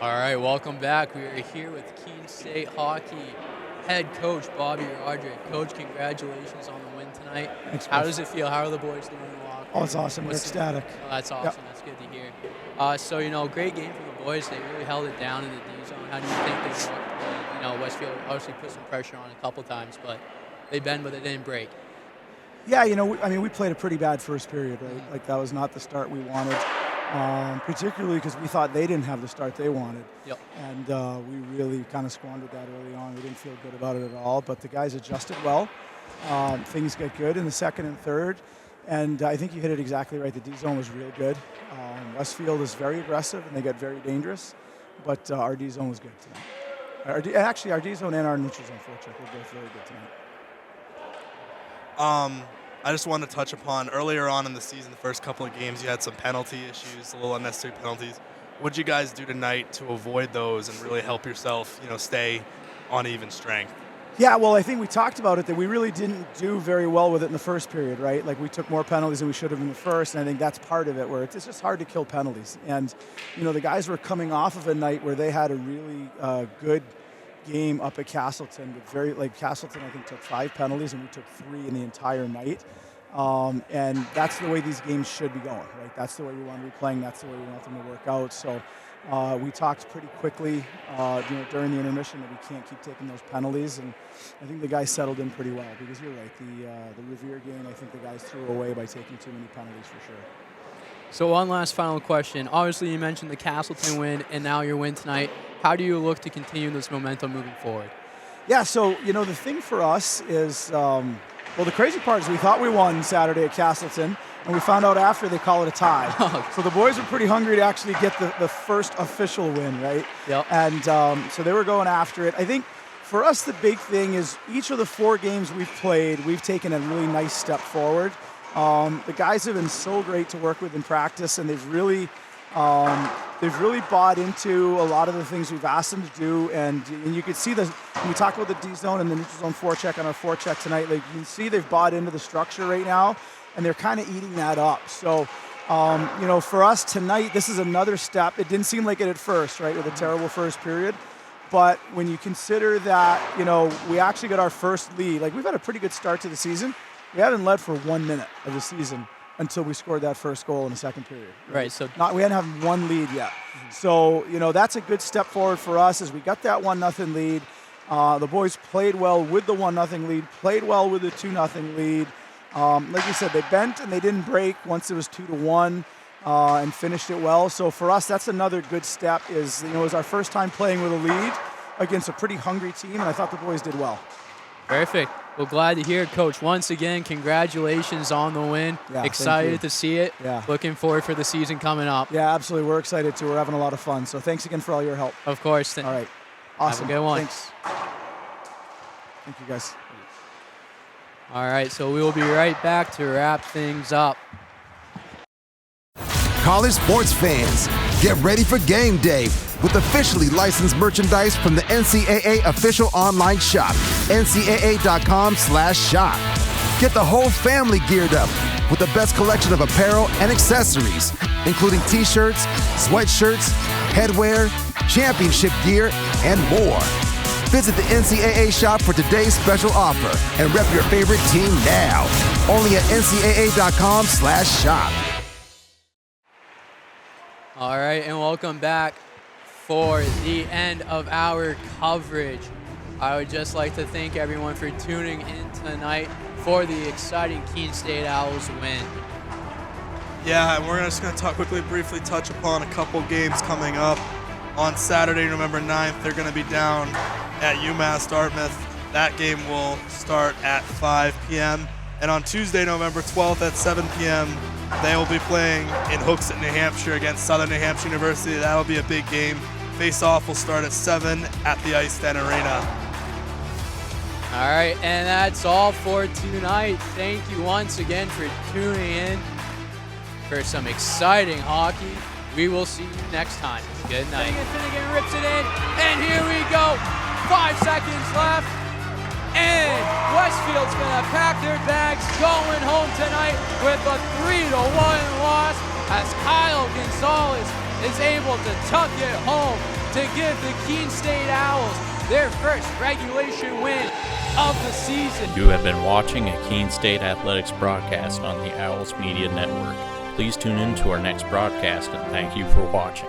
All right, welcome back. We are here with Keene State Hockey head coach Bobby Rodrigue. Coach, congratulations on the win tonight. Thanks, How does it feel? How are the boys doing in the locker room? Oh, it's awesome. We're ecstatic. Oh, that's awesome. Yep. That's good to hear. So, great game from the boys. They really held it down in the D zone. How do you think they looked? Westfield obviously put some pressure on a couple times, but they bend, but they didn't break. Yeah, we played a pretty bad first period, right? Like, that was not the start we wanted, particularly because we thought they didn't have the start they wanted. Yep. And we really kind of squandered that early on. We didn't feel good about it at all, but the guys adjusted well. Things get good in the second and third, and I think you hit it exactly right. The D zone was real good. Westfield is very aggressive, and they get very dangerous, but our D zone was good tonight. Our D zone and our neutral zone forecheck were both very good tonight. I just wanted to touch upon earlier on in the season, the first couple of games, you had some penalty issues, a little unnecessary penalties. What did you guys do tonight to avoid those and really help yourself, stay on even strength? Yeah, well, I think we talked about it, that we really didn't do very well with it in the first period, right? Like, we took more penalties than we should have in the first, and I think that's part of it, where it's just hard to kill penalties. And, the guys were coming off of a night where they had a really good game up at Castleton. Castleton, I think, took 5 penalties, and we took 3 in the entire night. And that's the way these games should be going, right? That's the way we want to be playing. That's the way we want them to work out. So we talked pretty quickly, during the intermission, that we can't keep taking those penalties. And I think the guys settled in pretty well, because you're right. The Revere game, I think the guys threw away by taking too many penalties for sure. So one last final question. Obviously, you mentioned the Castleton win, and now your win tonight. How do you look to continue this momentum moving forward? Yeah, so, the thing for us is, the crazy part is we thought we won Saturday at Castleton, and we found out after they call it a tie. So the boys were pretty hungry to actually get the first official win, right? Yep. And so they were going after it. I think for us the big thing is each of the 4 games we've played, we've taken a really nice step forward. The guys have been so great to work with in practice, and they've really bought into a lot of the things we've asked them to do, and you can see when we talk about the D zone and the neutral zone forecheck on our forecheck tonight, like, you can see they've bought into the structure right now, and they're kind of eating that up. So, for us tonight, this is another step. It didn't seem like it at first, right, with a terrible first period, but when you consider that, we actually got our first lead. Like, we've had a pretty good start to the season. We haven't led for 1 minute of the season until we scored that first goal in the second period. Right. So we hadn't had 1 lead yet. Mm-hmm. So, that's a good step forward for us as we got that 1-0 lead. The boys played well with the 1-0 lead, played well with the 2-0 lead. Like you said, they bent and they didn't break once it was 2-1 and finished it well. So for us, that's another good step is, it was our first time playing with a lead against a pretty hungry team, and I thought the boys did well. Perfect. Well, glad to hear it, Coach. Once again, congratulations on the win. Yeah, excited to see it. Yeah. Looking forward for the season coming up. Yeah, absolutely. We're excited, too. We're having a lot of fun. So thanks again for all your help. Of course. All right. Awesome. Have a good one. Thanks. Thank you, guys. All right, so we will be right back to wrap things up. College sports fans, get ready for game day with officially licensed merchandise from the NCAA official online shop, ncaa.com/shop. Get the whole family geared up with the best collection of apparel and accessories, including t-shirts, sweatshirts, headwear, championship gear, and more. Visit the NCAA shop for today's special offer and rep your favorite team now. Only at ncaa.com/shop. All right, and welcome back for the end of our coverage. I would just like to thank everyone for tuning in tonight for the exciting Keene State Owls win. Yeah, and we're just going to briefly touch upon a couple games coming up. On Saturday, November 9th, they're going to be down at UMass Dartmouth. That game will start at 5 p.m. And on Tuesday, November 12th at 7 p.m., they will be playing in Hooksett, New Hampshire against Southern New Hampshire University. That'll be a big game. Face-off will start at 7 at the Ice Den Arena. All right, and that's all for tonight. Thank you once again for tuning in for some exciting hockey. We will see you next time. Good night. Finnegan rips it in, and here we go. 5 seconds left, and Westfield's gonna pack their bags, going home tonight with a 3-1 loss as Kyle Gonzalez is able to tuck it home to give the Keene State Owls their first regulation win of the season. You have been watching a Keene State Athletics broadcast on the Owls Media Network. Please tune in to our next broadcast and thank you for watching.